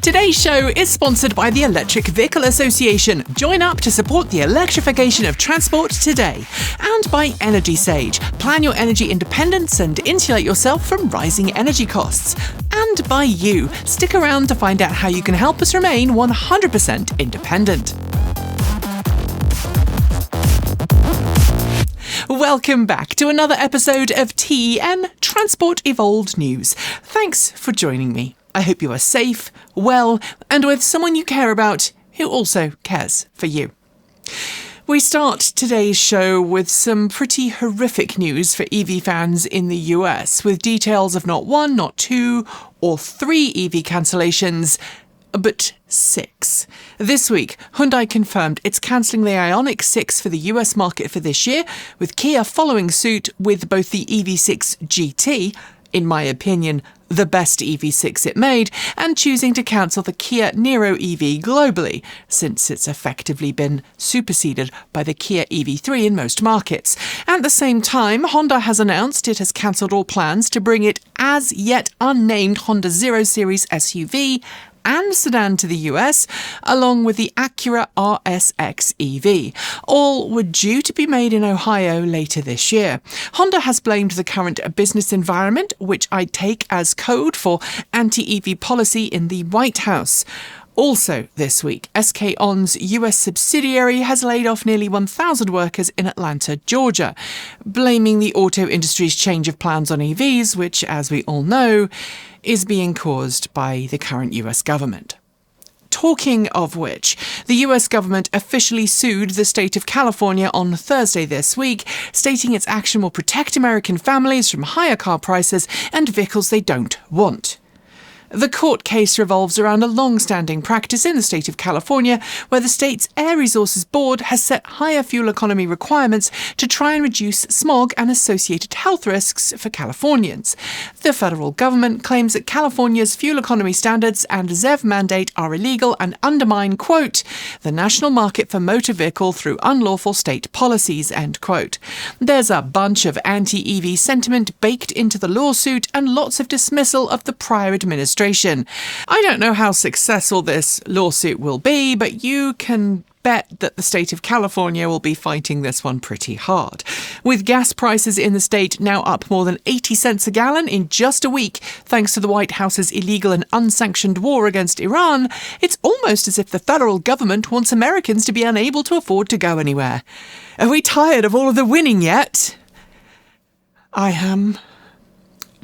Today's show is sponsored by the Electric Vehicle Association. Join up to support the electrification of transport today. And by Energy Sage. Plan your energy independence and insulate yourself from rising energy costs. And by you. Stick around to find out how you can help us remain 100% independent. Welcome back to another episode of TEN Transport Evolved News. Thanks for joining me. I hope you are safe, well, and with someone you care about who also cares for you. We start today's show with some pretty horrific news for EV fans in the US, with details of not one, not two, or three EV cancellations, but 6. This week, Hyundai confirmed it's cancelling the IONIQ 6 for the US market for this year, with Kia following suit with both the EV6 GT, in my opinion, the best EV6 it made, and choosing to cancel the Kia Niro EV globally, since it's effectively been superseded by the Kia EV3 in most markets. At the same time, Honda has announced it has cancelled all plans to bring its as yet unnamed Honda 0 Series SUV and sedan to the US, along with the Acura RSX EV. All were due to be made in Ohio later this year. Honda has blamed the current business environment, which I take as code for anti-EV policy in the White House. Also this week, SK On's US subsidiary has laid off nearly 1,000 workers in Atlanta, Georgia, blaming the auto industry's change of plans on EVs, which, as we all know, is being caused by the current US government. Talking of which, the US government officially sued the state of California on Thursday this week, stating its action will protect American families from higher car prices and vehicles they don't want. The court case revolves around a long-standing practice in the state of California, where the state's Air Resources Board has set higher fuel economy requirements to try and reduce smog and associated health risks for Californians. The federal government claims that California's fuel economy standards and ZEV mandate are illegal and undermine, quote, the national market for motor vehicle through unlawful state policies, end quote. There's a bunch of anti-EV sentiment baked into the lawsuit and lots of dismissal of the prior administration. I don't know how successful this lawsuit will be, but you can bet that the state of California will be fighting this one pretty hard. With gas prices in the state now up more than 80 cents a gallon in just a week, thanks to the White House's illegal and unsanctioned war against Iran, it's almost as if the federal government wants Americans to be unable to afford to go anywhere. Are we tired of all of the winning yet? I am.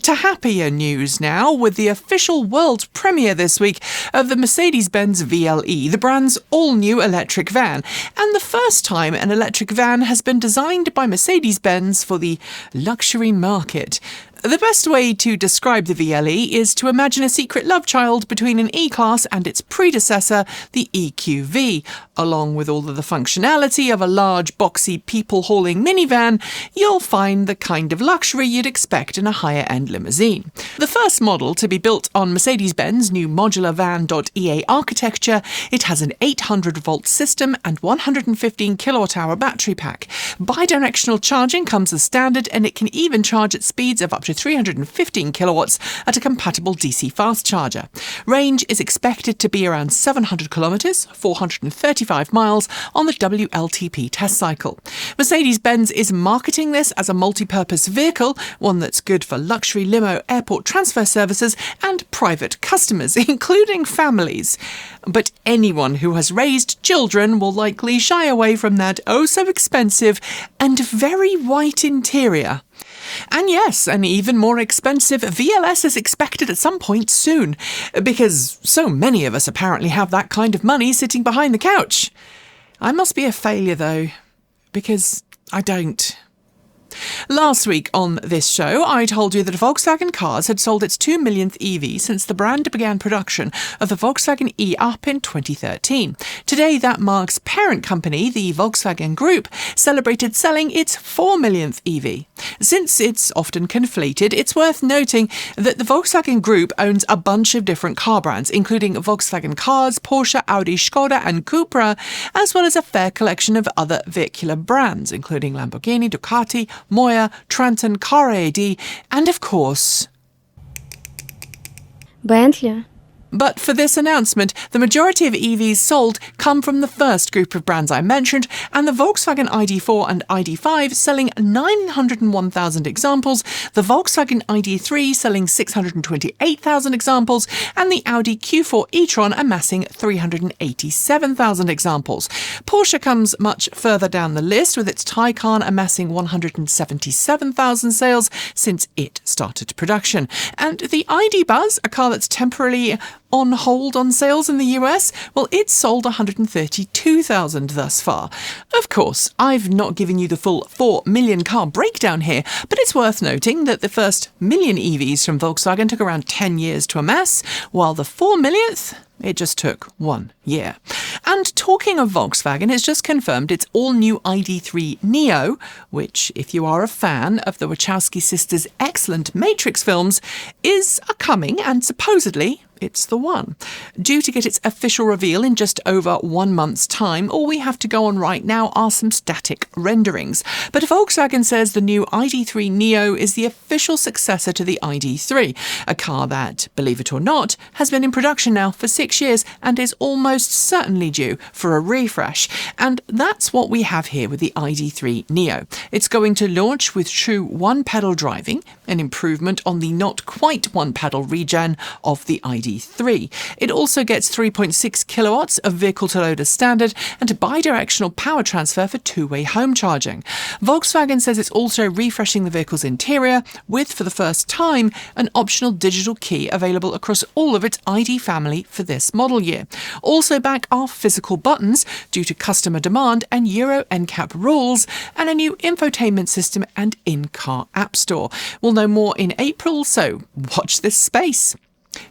To happier news now, with the official world premiere this week of the Mercedes-Benz VLE, the brand's all-new electric van, and the first time an electric van has been designed by Mercedes-Benz for the luxury market. The best way to describe the VLE is to imagine a secret love child between an E-Class and its predecessor, the EQV. Along with all of the functionality of a large, boxy, people-hauling minivan, you'll find the kind of luxury you'd expect in a higher-end limousine. The first model to be built on Mercedes-Benz new modular van.EA architecture, it has an 800-volt system and 115 kilowatt-hour battery pack. Bidirectional charging comes as standard, and it can even charge at speeds of up to 315 kilowatts at a compatible DC fast charger. Range is expected to be around 700 kilometres, 435 miles on the WLTP test cycle. Mercedes-Benz is marketing this as a multi-purpose vehicle, one that's good for luxury limo airport transfer services and private customers, including families. But anyone who has raised children will likely shy away from that oh-so-expensive and very white interior. And yes, an even more expensive VLS is expected at some point soon, because so many of us apparently have that kind of money sitting behind the couch. I must be a failure though, because I don't. Last week on this show, I told you that Volkswagen Cars had sold its 2 millionth EV since the brand began production of the Volkswagen e-up in 2013. Today, that marks parent company, the Volkswagen Group, celebrated selling its 4 millionth EV. Since it's often conflated, it's worth noting that the Volkswagen Group owns a bunch of different car brands, including Volkswagen Cars, Porsche, Audi, Skoda and Cupra, as well as a fair collection of other vehicular brands, including Lamborghini, Ducati, Moya, Tranton, Car AD, and of course... Bentley. But for this announcement, the majority of EVs sold come from the first group of brands I mentioned, and the Volkswagen ID.4 and ID.5 selling 901,000 examples, the Volkswagen ID.3 selling 628,000 examples, and the Audi Q4 e-tron amassing 387,000 examples. Porsche comes much further down the list, with its Taycan amassing 177,000 sales since it started production. And the ID Buzz, a car that's temporarily on hold on sales in the US, well, it's sold 132,000 thus far. Of course, I've not given you the full 4 million car breakdown here, but it's worth noting that the first million EVs from Volkswagen took around 10 years to amass, while the 4 millionth, it just took 1 year. And talking of Volkswagen, it's just confirmed its all-new ID.3 NEO, which, if you are a fan of the Wachowski sisters' excellent Matrix films, is a-coming, and supposedly it's the one. Due to get its official reveal in just over 1 month's time, all we have to go on right now are some static renderings. But Volkswagen says the new ID.3 NEO is the official successor to the ID.3, a car that, believe it or not, has been in production now for 6 years and is almost certainly due for a refresh. And that's what we have here with the ID.3 NEO. It's going to launch with true one-pedal driving, an improvement on the not quite one-pedal regen of the ID.3. It also gets 3.6 kilowatts of vehicle-to-loader standard and bidirectional power transfer for two-way home charging. Volkswagen says it's also refreshing the vehicle's interior with, for the first time, an optional digital key available across all of its ID family for this model year. Also back are physical buttons due to customer demand and Euro NCAP rules, and a new infotainment system and in-car app store. We'll know more in April, so watch this space.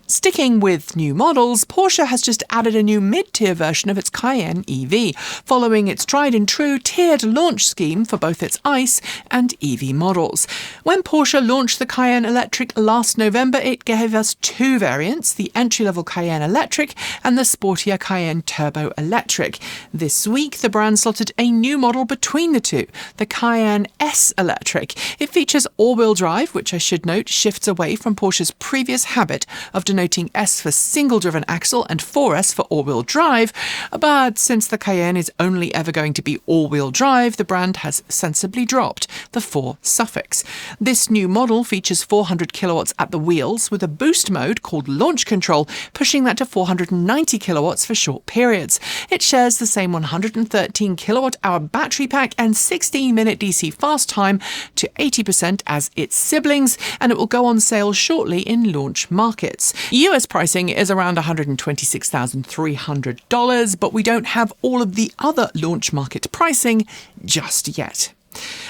Sticking with new models, Porsche has just added a new mid-tier version of its Cayenne EV, following its tried-and-true tiered launch scheme for both its ICE and EV models. When Porsche launched the Cayenne Electric last November, it gave us two variants, the entry-level Cayenne Electric and the sportier Cayenne Turbo Electric. This week, the brand slotted a new model between the two, the Cayenne S Electric. It features all-wheel drive, which I should note shifts away from Porsche's previous habit of denoting S for single-driven axle and 4S for all-wheel drive, but since the Cayenne is only ever going to be all-wheel drive, the brand has sensibly dropped the 4 suffix. This new model features 400 kilowatts at the wheels with a boost mode called Launch Control, pushing that to 490 kilowatts for short periods. It shares the same 113 kilowatt-hour battery pack and 16-minute DC fast time to 80% as its siblings, and it will go on sale shortly in launch markets. US pricing is around $126,300, but we don't have all of the other launch market pricing just yet.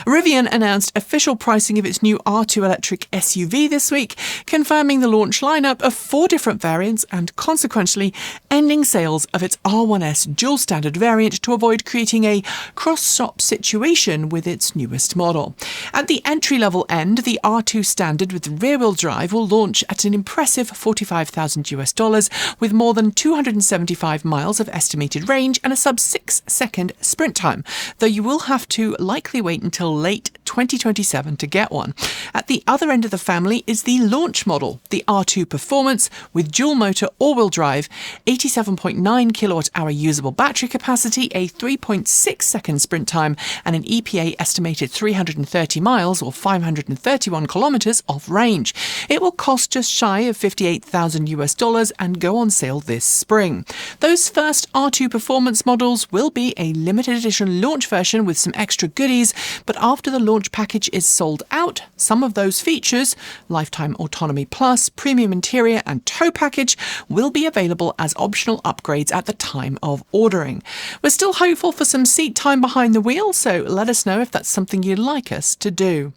Rivian announced official pricing of its new R2 electric SUV this week, confirming the launch lineup of 4 different variants and consequently ending sales of its R1S Dual Standard variant to avoid creating a cross-shop situation with its newest model. At the entry-level end, the R2 Standard with rear-wheel drive will launch at an impressive $45,000 with more than 275 miles of estimated range and a sub-6-second sprint time, though you will have to likely wait until late 2027 to get one. At the other end of the family is the launch model, the R2 Performance, with dual-motor all-wheel drive, 87.9 kilowatt-hour usable battery capacity, a 3.6-second sprint time, and an EPA estimated 330 miles or 531 kilometers of range. It will cost just shy of $58,000 and go on sale this spring. Those first R2 Performance models will be a limited edition launch version with some extra goodies, but after the launch package is sold out, some of those features, Lifetime Autonomy Plus, Premium Interior and Tow Package, will be available as optional upgrades at the time of ordering. We're still hopeful for some seat time behind the wheel, so let us know if that's something you'd like us to do.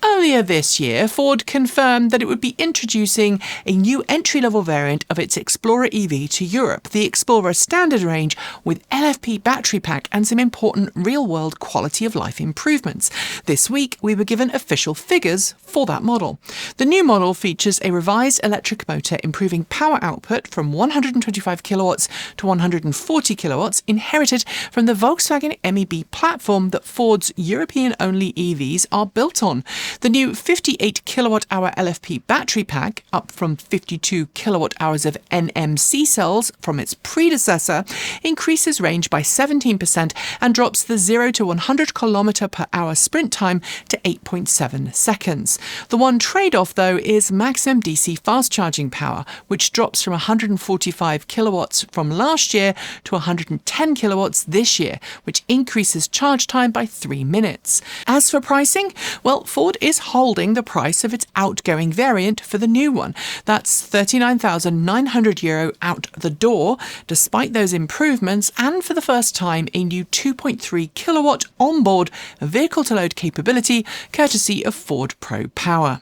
Earlier this year, Ford confirmed that it would be introducing a new entry-level variant of its Explorer EV to Europe, the Explorer Standard range with LFP battery pack and some important real-world quality of life improvements. This week, we were given official figures for that model. The new model features a revised electric motor improving power output from 125 kilowatts to 140 kilowatts, inherited from the Volkswagen MEB platform that Ford's European-only EVs are built on. The new 58 kilowatt-hour LFP battery pack, up from 52 kilowatt-hours of NMC cells from its predecessor, increases range by 17% and drops the 0 to 100 km per hour sprint time to 8.7 seconds. The one trade-off, though, is maximum DC fast charging power, which drops from 145 kilowatts from last year to 110 kilowatts this year, which increases charge time by 3 minutes. As for pricing, well, Ford is holding the price of its outgoing variant for the new one. That's €39,900 out the door, despite those improvements, and for the first time, a new 2.3 kilowatt onboard vehicle-to-load capability, courtesy of Ford Pro Power.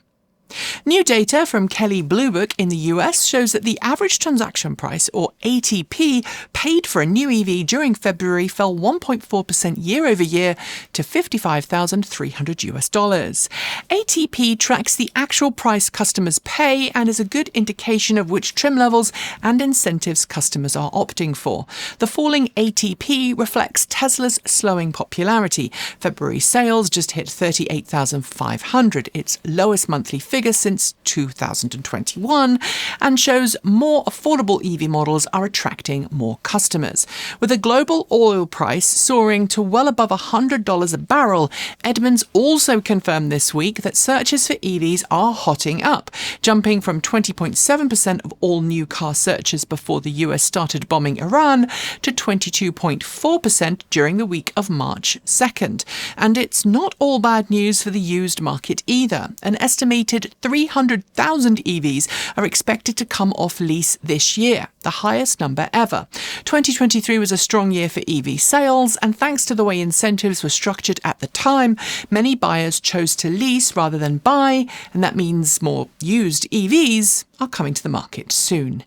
New data from Kelley Blue Book in the US shows that the average transaction price, or ATP, paid for a new EV during February fell 1.4% year over year to $55,300. ATP tracks the actual price customers pay and is a good indication of which trim levels and incentives customers are opting for. The falling ATP reflects Tesla's slowing popularity. February sales just hit 38,500, its lowest monthly figure since 2021, and shows more affordable EV models are attracting more customers. With a global oil price soaring to well above $100 a barrel, Edmunds also confirmed this week that searches for EVs are hotting up, jumping from 20.7% of all new car searches before the US started bombing Iran to 22.4% during the week of March 2nd. And it's not all bad news for the used market either. An estimated 300,000 EVs are expected to come off lease this year, the highest number ever. 2023 was a strong year for EV sales, and thanks to the way incentives were structured at the time, many buyers chose to lease rather than buy, and that means more used EVs are coming to the market soon.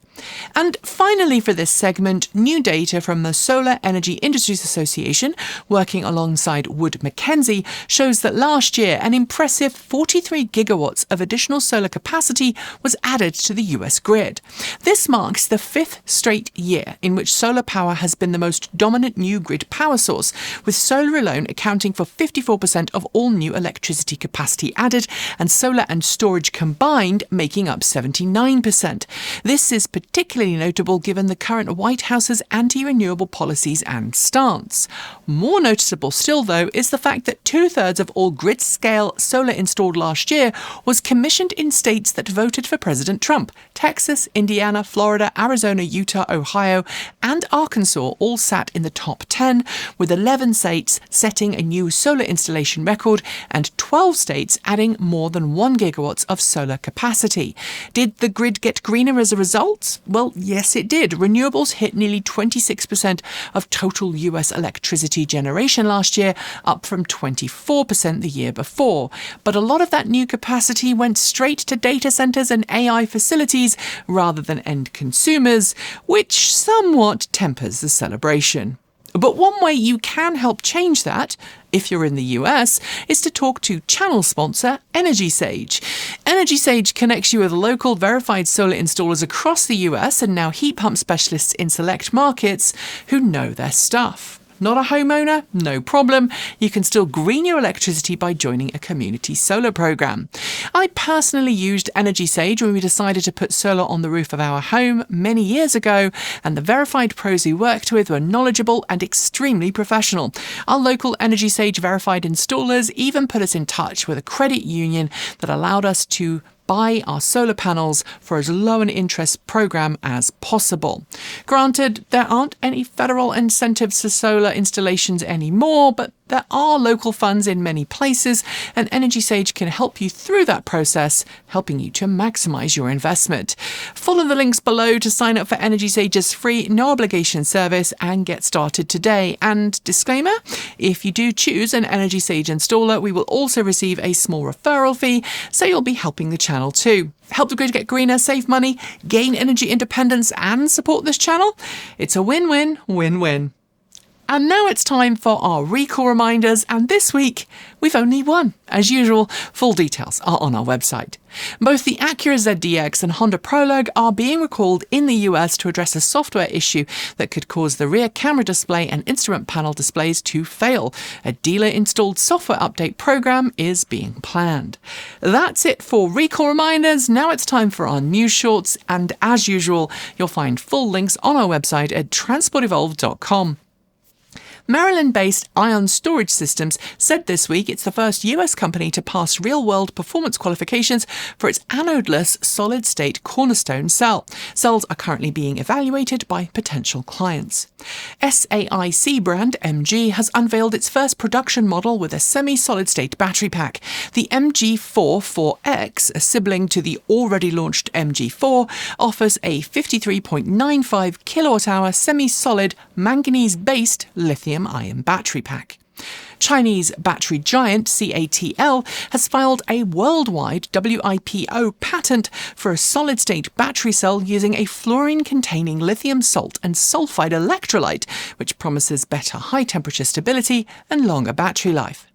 And finally for this segment, new data from the Solar Energy Industries Association, working alongside Wood Mackenzie, shows that last year an impressive 43 gigawatts of additional solar capacity was added to the US grid. This marks the fifth straight year in which solar power has been the most dominant new grid power source, with solar alone accounting for 54% of all new electricity capacity added, and solar and storage combined making up 79%. This is particularly notable given the current White House's anti-renewable policies and stance. More noticeable still, though, is the fact that 2/3 of all grid-scale solar installed last year was commissioned in states that voted for President Trump. Texas, Indiana, Florida, Arizona, Utah, Ohio, and Arkansas all sat in the top 10, with 11 states setting a new solar installation record and 12 states adding more than 1 gigawatts of solar capacity. Did the grid get greener as a result? Well, yes, it did. Renewables hit nearly 26% of total US electricity generation last year, up from 24% the year before. But a lot of that new capacity went straight to data centers and AI facilities rather than end consumers, which somewhat tempers the celebration. But one way you can help change that, if you're in the US, is to talk to channel sponsor EnergySage. EnergySage connects you with local verified solar installers across the US and now heat pump specialists in select markets who know their stuff. Not a homeowner? No problem. You can still green your electricity by joining a community solar program. I personally used EnergySage when we decided to put solar on the roof of our home many years ago, and the verified pros we worked with were knowledgeable and extremely professional. Our local EnergySage verified installers even put us in touch with a credit union that allowed us to buy our solar panels for as low an interest program as possible. Granted, there aren't any federal incentives for solar installations anymore, but there are local funds in many places, and EnergySage can help you through that process, helping you to maximize your investment. Follow the links below to sign up for EnergySage's free no-obligation service and get started today. And disclaimer, if you do choose an EnergySage installer, we will also receive a small referral fee, so you'll be helping the channel too. Help the grid get greener, save money, gain energy independence, and support this channel? It's a win-win, win-win. And now it's time for our recall reminders, and this week we've only one. As usual, full details are on our website. Both the Acura ZDX and Honda Prologue are being recalled in the US to address a software issue that could cause the rear camera display and instrument panel displays to fail. A dealer-installed software update program is being planned. That's it for recall reminders. Now it's time for our news shorts, and as usual, you'll find full links on our website at transportevolved.com. Maryland-based Ion Storage Systems said this week it's the first US company to pass real-world performance qualifications for its anode-less solid-state cornerstone cell. Cells are currently being evaluated by potential clients. SAIC brand MG has unveiled its first production model with a semi-solid-state battery pack. The MG4-4X, a sibling to the already launched MG4, offers a 53.95 kilowatt-hour semi-solid manganese-based lithium-ion battery pack. Chinese battery giant CATL has filed a worldwide WIPO patent for a solid-state battery cell using a fluorine-containing lithium salt and sulfide electrolyte, which promises better high-temperature stability and longer battery life.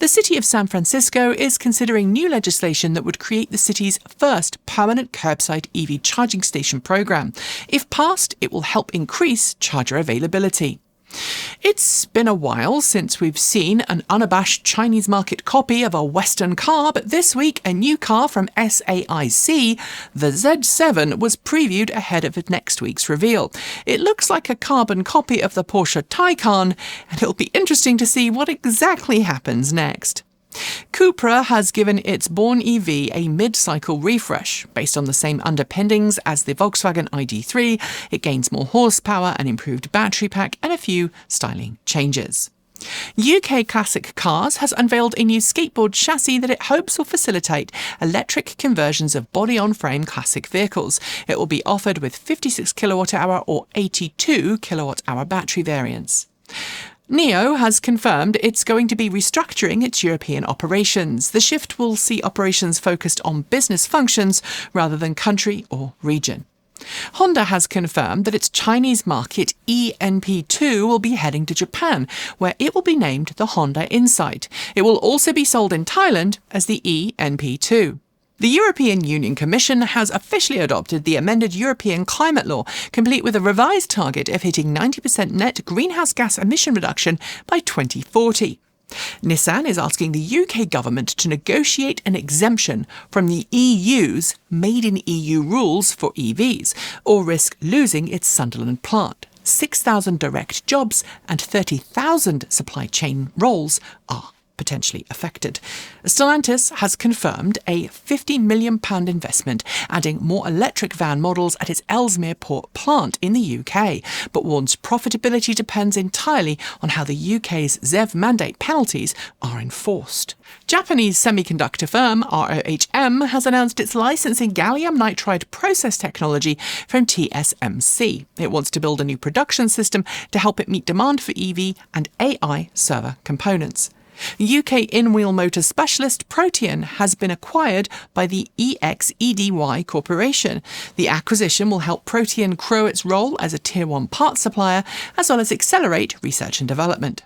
The city of San Francisco is considering new legislation that would create the city's first permanent curbside EV charging station program. If passed, it will help increase charger availability. It's been a while since we've seen an unabashed Chinese market copy of a Western car, but this week a new car from SAIC, the Z7, was previewed ahead of next week's reveal. It looks like a carbon copy of the Porsche Taycan, and it'll be interesting to see what exactly happens next. Cupra has given its Born EV a mid-cycle refresh. Based on the same underpinnings as the Volkswagen ID.3, it gains more horsepower, an improved battery pack, and a few styling changes. UK Classic Cars has unveiled a new skateboard chassis that it hopes will facilitate electric conversions of body-on-frame classic vehicles. It will be offered with 56 kWh or 82 kWh battery variants. NEO has confirmed it's going to be restructuring its European operations. The shift will see operations focused on business functions rather than country or region. Honda has confirmed that its Chinese market ENP2 will be heading to Japan, where it will be named the Honda Insight. It will also be sold in Thailand as the ENP2. The European Union Commission has officially adopted the amended European climate law, complete with a revised target of hitting 90% net greenhouse gas emission reduction by 2040. Nissan is asking the UK government to negotiate an exemption from the EU's Made in EU rules for EVs, or risk losing its Sunderland plant. 6,000 direct jobs and 30,000 supply chain roles are potentially affected. Stellantis has confirmed a £50 million investment, adding more electric van models at its Ellesmere Port plant in the UK, but warns profitability depends entirely on how the UK's ZEV mandate penalties are enforced. Japanese semiconductor firm ROHM has announced it's licensing gallium nitride process technology from TSMC. It wants to build a new production system to help it meet demand for EV and AI server components. UK in-wheel motor specialist Protean has been acquired by the EXEDY Corporation. The acquisition will help Protean grow its role as a Tier 1 parts supplier, as well as accelerate research and development.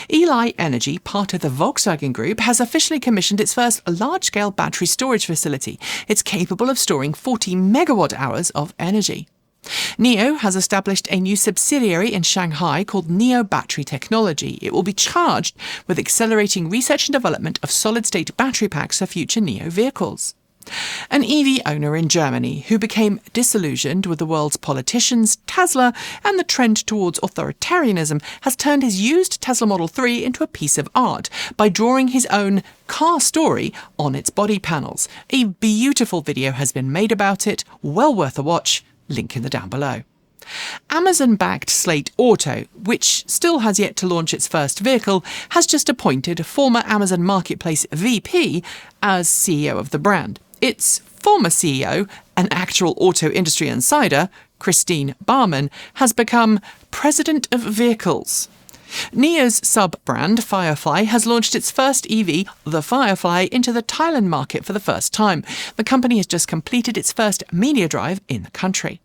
Elli Energy, part of the Volkswagen Group, has officially commissioned its first large-scale battery storage facility. It's capable of storing 40 megawatt-hours of energy. NEO has established a new subsidiary in Shanghai called NEO Battery Technology. It will be charged with accelerating research and development of solid-state battery packs for future NEO vehicles. An EV owner in Germany who became disillusioned with the world's politicians, Tesla, and the trend towards authoritarianism has turned his used Tesla Model 3 into a piece of art by drawing his own car story on its body panels. A beautiful video has been made about it, well worth a watch. Link in the down below. Amazon-backed Slate Auto, which still has yet to launch its first vehicle, has just appointed former Amazon Marketplace VP as CEO of the brand. Its former CEO, an actual auto industry insider, Christine Barman, has become President of Vehicles. NIO's sub-brand, Firefly, has launched its first EV, the Firefly, into the Thailand market for the first time. The company has just completed its first media drive in the country.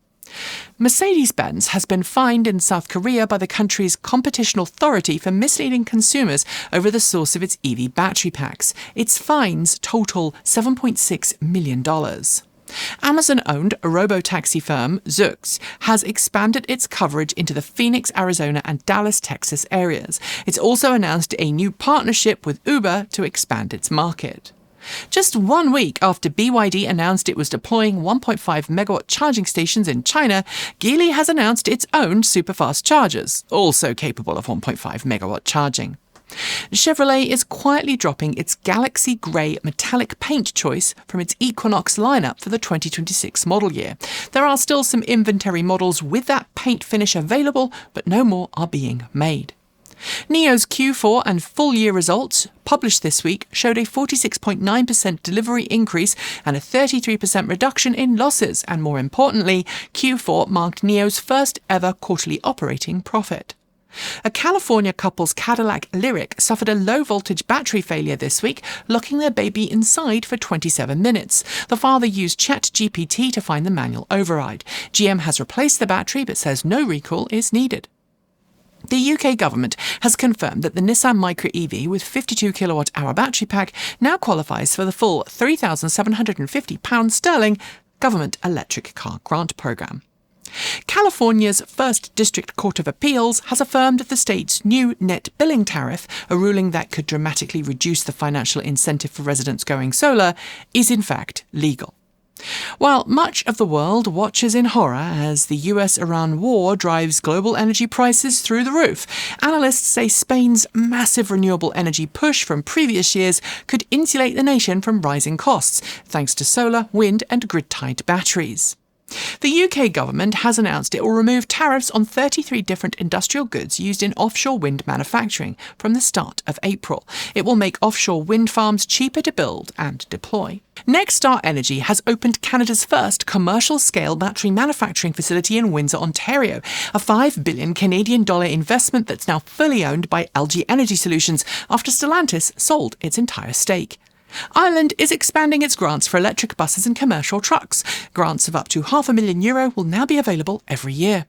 Mercedes-Benz has been fined in South Korea by the country's competition authority for misleading consumers over the source of its EV battery packs. Its fines total $7.6 million. Amazon-owned robo-taxi firm Zoox has expanded its coverage into the Phoenix, Arizona and Dallas, Texas areas. It's also announced a new partnership with Uber to expand its market. Just 1 week after BYD announced it was deploying 1.5 megawatt charging stations in China, Geely has announced its own superfast chargers, also capable of 1.5 megawatt charging. Chevrolet is quietly dropping its Galaxy Grey metallic paint choice from its Equinox lineup for the 2026 model year. There are still some inventory models with that paint finish available, but no more are being made. NIO's Q4 and full-year results, published this week, showed a 46.9% delivery increase and a 33% reduction in losses, and more importantly, Q4 marked NIO's first ever quarterly operating profit. A California couple's Cadillac Lyriq suffered a low-voltage battery failure this week, locking their baby inside for 27 minutes. The father used ChatGPT to find the manual override. GM has replaced the battery but says no recall is needed. The UK government has confirmed that the Nissan Micra EV with 52 kilowatt-hour battery pack now qualifies for the full £3,750 government electric car grant programme. California's First District Court of Appeals has affirmed the state's new net billing tariff, a ruling that could dramatically reduce the financial incentive for residents going solar, is in fact legal. While much of the world watches in horror as the US-Iran war drives global energy prices through the roof, analysts say Spain's massive renewable energy push from previous years could insulate the nation from rising costs, thanks to solar, wind and grid-tied batteries. The UK government has announced it will remove tariffs on 33 different industrial goods used in offshore wind manufacturing from the start of April. It will make offshore wind farms cheaper to build and deploy. NextStar Energy has opened Canada's first commercial-scale battery manufacturing facility in Windsor, Ontario, a $5 billion Canadian investment that's now fully owned by Elli Energy Solutions after Stellantis sold its entire stake. Ireland is expanding its grants for electric buses and commercial trucks. Grants of up to €500,000 will now be available every year.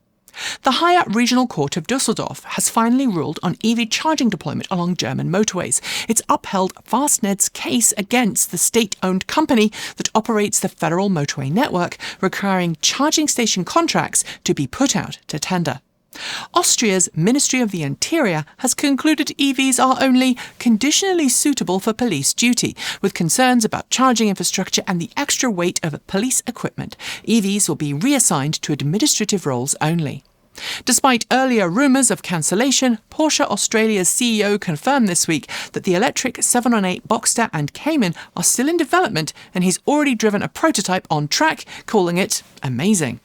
The Higher Regional Court of Düsseldorf has finally ruled on EV charging deployment along German motorways. It's upheld Fastned's case against the state-owned company that operates the federal motorway network, requiring charging station contracts to be put out to tender. Austria's Ministry of the Interior has concluded EVs are only conditionally suitable for police duty, with concerns about charging infrastructure and the extra weight of police equipment. EVs will be reassigned to administrative roles only. Despite earlier rumours of cancellation, Porsche Australia's CEO confirmed this week that the electric 718 Boxster and Cayman are still in development, and he's already driven a prototype on track, calling it amazing.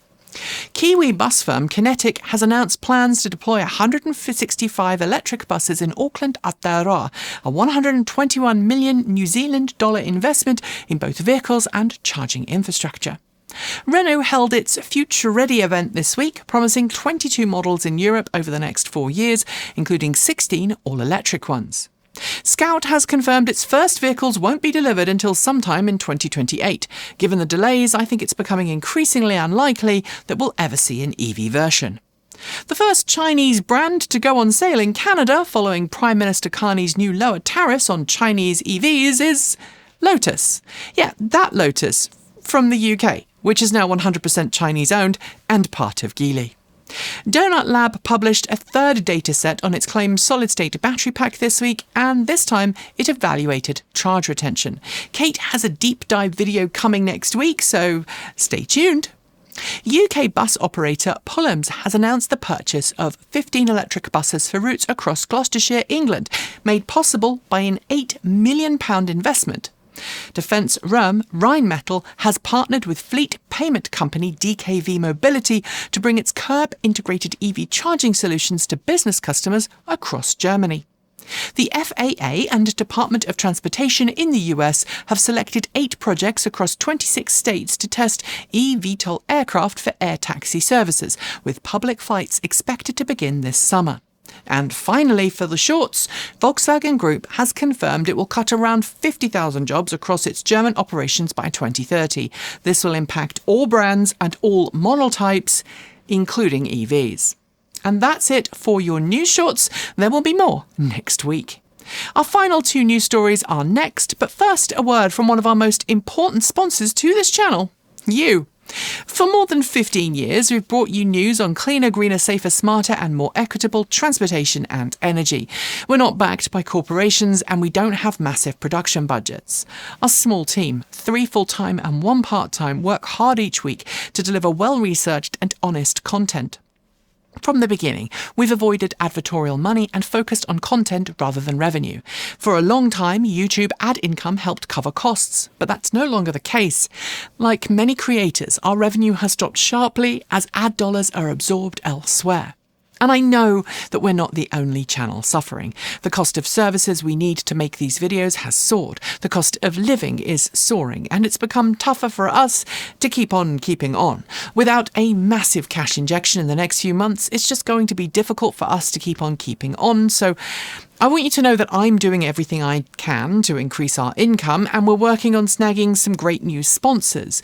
Kiwi bus firm Kinetic has announced plans to deploy 165 electric buses in Auckland Aotearoa, a $121 million New Zealand investment in both vehicles and charging infrastructure. Renault held its Future Ready event this week, promising 22 models in Europe over the next 4 years, including 16 all-electric ones. Scout has confirmed its first vehicles won't be delivered until sometime in 2028. Given the delays, I think it's becoming increasingly unlikely that we'll ever see an EV version. The first Chinese brand to go on sale in Canada following Prime Minister Carney's new lower tariffs on Chinese EVs is Lotus. Yeah, that Lotus from the UK, which is now 100% Chinese-owned and part of Geely. Donut Lab published a third dataset on its claimed solid-state battery pack this week, and this time it evaluated charge retention. Kate has a deep dive video coming next week, so stay tuned. UK bus operator Pullams has announced the purchase of 15 electric buses for routes across Gloucestershire, England, made possible by an £8 million investment. Defence firm Rheinmetall has partnered with fleet payment company DKV Mobility to bring its curb-integrated EV charging solutions to business customers across Germany. The FAA and Department of Transportation in the US have selected 8 projects across 26 states to test eVTOL aircraft for air taxi services, with public flights expected to begin this summer. And finally, for the shorts, Volkswagen Group has confirmed it will cut around 50,000 jobs across its German operations by 2030. This will impact all brands and all model types, including EVs. And that's it for your news shorts. There will be more next week. Our final two news stories are next, but first a word from one of our most important sponsors to this channel, you. For more than 15 years, we've brought you news on cleaner, greener, safer, smarter and more equitable transportation and energy. We're not backed by corporations and we don't have massive production budgets. Our small team, 3 full-time and 1 part-time, work hard each week to deliver well-researched and honest content. From the beginning, we've avoided advertorial money and focused on content rather than revenue. For a long time, YouTube ad income helped cover costs, but that's no longer the case. Like many creators, our revenue has dropped sharply as ad dollars are absorbed elsewhere. And I know that we're not the only channel suffering. The cost of services we need to make these videos has soared. The cost of living is soaring, and it's become tougher for us to keep on keeping on. Without a massive cash injection in the next few months, it's just going to be difficult for us to keep on keeping on. So I want you to know that I'm doing everything I can to increase our income, and we're working on snagging some great new sponsors.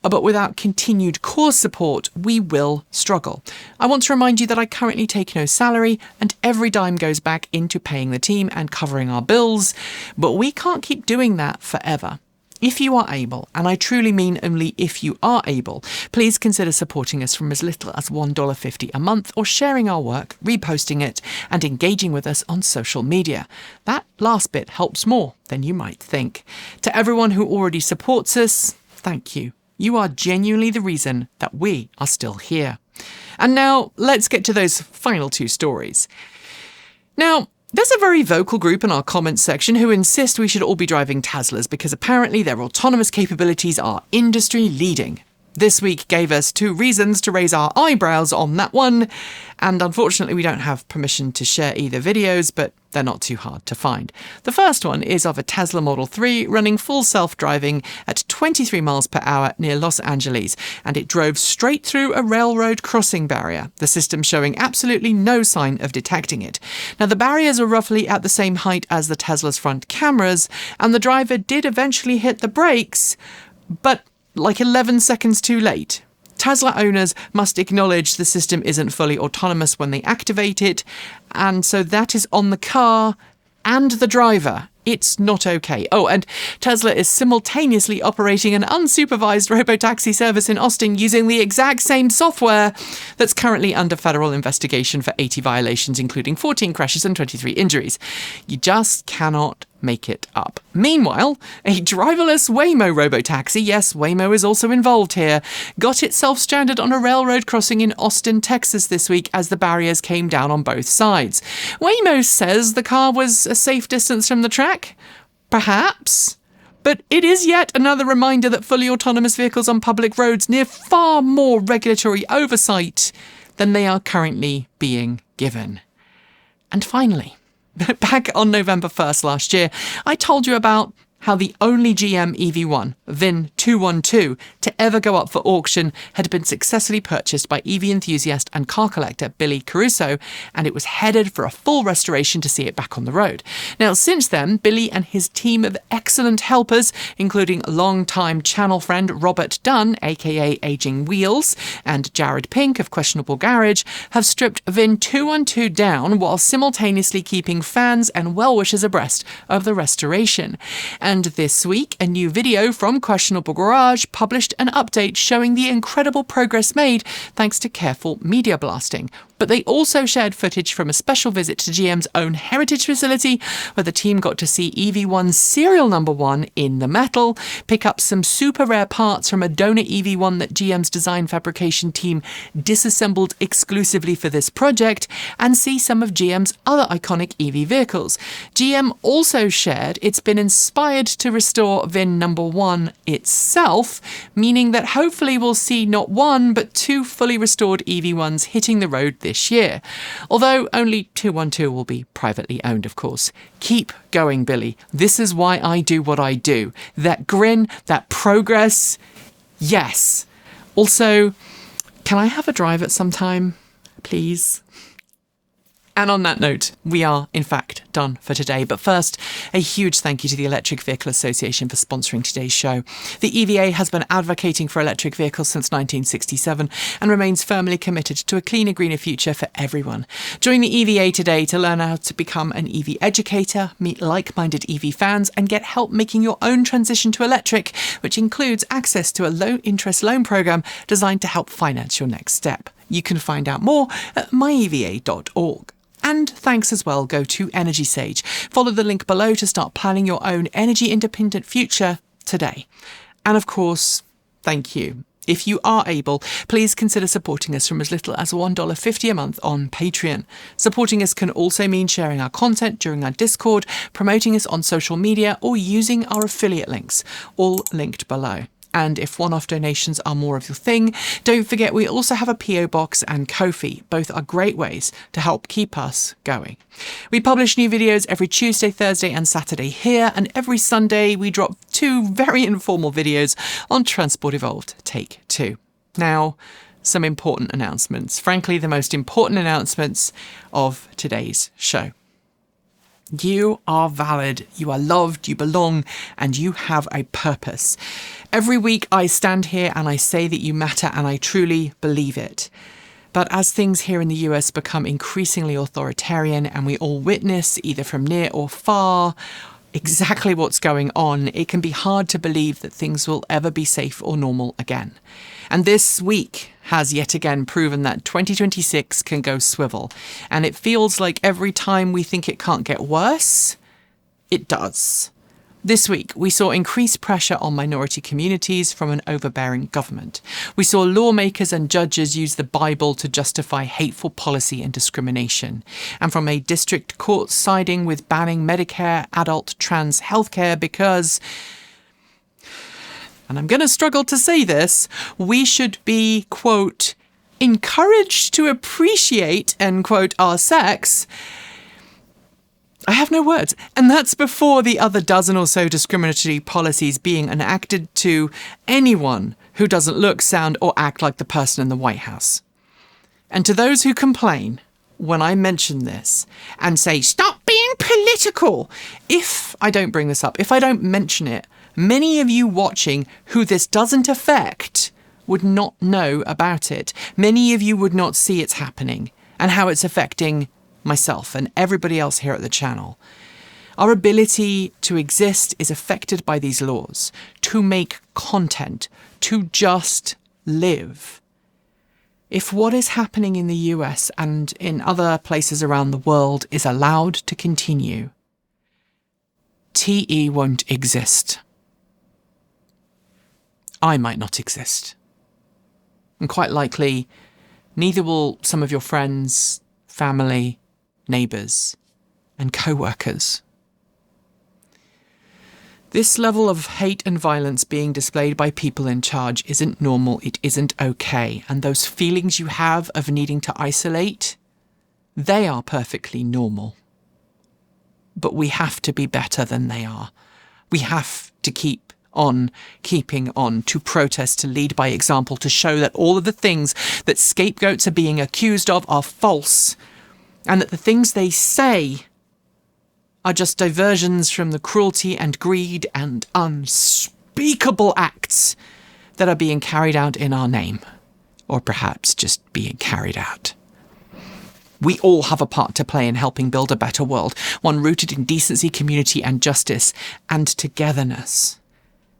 But without continued core support, we will struggle. I want to remind you that I currently take no salary, and every dime goes back into paying the team and covering our bills, but we can't keep doing that forever. If you are able, and I truly mean only if you are able, please consider supporting us from as little as $1.50 a month or sharing our work, reposting it, and engaging with us on social media. That last bit helps more than you might think. To everyone who already supports us, thank you. You are genuinely the reason that we are still here. And now, let's get to those final 2 stories. Now, there's a very vocal group in our comments section who insist we should all be driving Teslas because apparently their autonomous capabilities are industry leading. This week gave us 2 reasons to raise our eyebrows on that one, and unfortunately we don't have permission to share either videos, but they're not too hard to find. The first one is of a Tesla Model 3 running full self-driving at 23 miles per hour near Los Angeles, and it drove straight through a railroad crossing barrier, the system showing absolutely no sign of detecting it. Now, the barriers are roughly at the same height as the Tesla's front cameras, and the driver did eventually hit the brakes, but like 11 seconds too late. Tesla owners must acknowledge the system isn't fully autonomous when they activate it, and so that is on the car and the driver. It's not okay. Oh, and Tesla is simultaneously operating an unsupervised robotaxi service in Austin using the exact same software that's currently under federal investigation for 80 violations, including 14 crashes and 23 injuries. You just cannot make it up. Meanwhile, a driverless Waymo robotaxi, yes, Waymo is also involved here, got itself stranded on a railroad crossing in Austin, Texas this week as the barriers came down on both sides. Waymo says the car was a safe distance from the track. Perhaps. But it is yet another reminder that fully autonomous vehicles on public roads need far more regulatory oversight than they are currently being given. And finally, back on November 1st last year, I told you about how the only GM EV1, VIN 212, to ever go up for auction had been successfully purchased by EV enthusiast and car collector Billy Caruso, and it was headed for a full restoration to see it back on the road. Now, since then, Billy and his team of excellent helpers, including longtime channel friend Robert Dunn, aka Aging Wheels, and Jared Pink of Questionable Garage, have stripped VIN 212 down while simultaneously keeping fans and well-wishers abreast of the restoration. And this week, a new video from Questionable Garage published an update showing the incredible progress made thanks to careful media blasting. But they also shared footage from a special visit to GM's own heritage facility, where the team got to see EV1 serial number 1 in the metal, pick up some super rare parts from a donor EV1 that GM's design fabrication team disassembled exclusively for this project, and see some of GM's other iconic EV vehicles. GM also shared it's been inspired to restore VIN number 1 itself, meaning that hopefully we'll see not 1 but 2 fully restored EV1s hitting the road this year. Although only 212 will be privately owned, of course. Keep going, Billy. This is why I do what I do. That grin, that progress, yes. Also, can I have a drive at some time, please? And on that note, we are, in fact, done for today. But first, a huge thank you to the Electric Vehicle Association for sponsoring today's show. The EVA has been advocating for electric vehicles since 1967 and remains firmly committed to a cleaner, greener future for everyone. Join the EVA today to learn how to become an EV educator, meet like-minded EV fans, and get help making your own transition to electric, which includes access to a low-interest loan program designed to help finance your next step. You can find out more at myeva.org. And thanks as well go to Energy Sage. Follow the link below to start planning your own energy-independent future today. And of course, thank you. If you are able, please consider supporting us from as little as $1.50 a month on Patreon. Supporting us can also mean sharing our content during our Discord, promoting us on social media, or using our affiliate links, all linked below. And if one-off donations are more of your thing, don't forget we also have a PO Box and Ko-fi. Both are great ways to help keep us going. We publish new videos every Tuesday, Thursday and Saturday here, and every Sunday we drop 2 very informal videos on Transport Evolved Take 2. Now, some important announcements. Frankly, the most important announcements of today's show. You are valid, you are loved, you belong, and you have a purpose. Every week I stand here and I say that you matter, and I truly believe it. But as things here in the US become increasingly authoritarian and we all witness, either from near or far, exactly what's going on, it can be hard to believe that things will ever be safe or normal again. And this week has yet again proven that 2026 can go swivel. And it feels like every time we think it can't get worse, it does. This week, we saw increased pressure on minority communities from an overbearing government. We saw lawmakers and judges use the Bible to justify hateful policy and discrimination. And from a district court siding with banning Medicare adult trans healthcare because, and I'm going to struggle to say this, we should be, quote, encouraged to appreciate, end quote, our sex. I have no words. And that's before the other dozen or so discriminatory policies being enacted to anyone who doesn't look, sound, or act like the person in the White House. And to those who complain when I mention this and say, stop being political, if I don't bring this up, if I don't mention it, many of you watching who this doesn't affect would not know about it. Many of you would not see it's happening and how it's affecting myself and everybody else here at the channel. Our ability to exist is affected by these laws, to make content, to just live. If what is happening in the US and in other places around the world is allowed to continue, TE won't exist. I might not exist. And quite likely, neither will some of your friends, family, neighbours, and co-workers. This level of hate and violence being displayed by people in charge isn't normal, it isn't okay, and those feelings you have of needing to isolate, they are perfectly normal. But we have to be better than they are. We have to keep on keeping on, to protest, to lead by example, to show that all of the things that scapegoats are being accused of are false, and that the things they say are just diversions from the cruelty and greed and unspeakable acts that are being carried out in our name, or perhaps just being carried out. We all have a part to play in helping build a better world, one rooted in decency, community and justice and togetherness.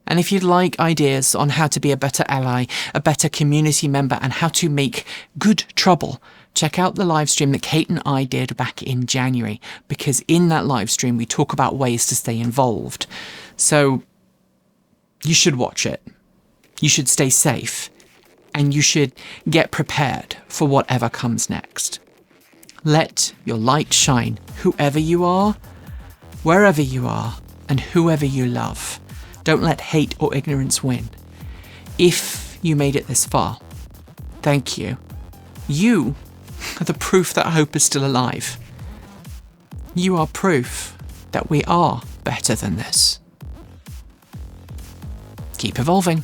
And if you'd like ideas on how to be a better ally, a better community member, and how to make good trouble, check out the live stream that Kate and I did back in January, because in that live stream we talk about ways to stay involved. So you should watch it. You should stay safe. And you should get prepared for whatever comes next. Let your light shine, whoever you are, wherever you are, and whoever you love. Don't let hate or ignorance win. If you made it this far, thank you. You are the proof that hope is still alive. You are proof that we are better than this. Keep evolving.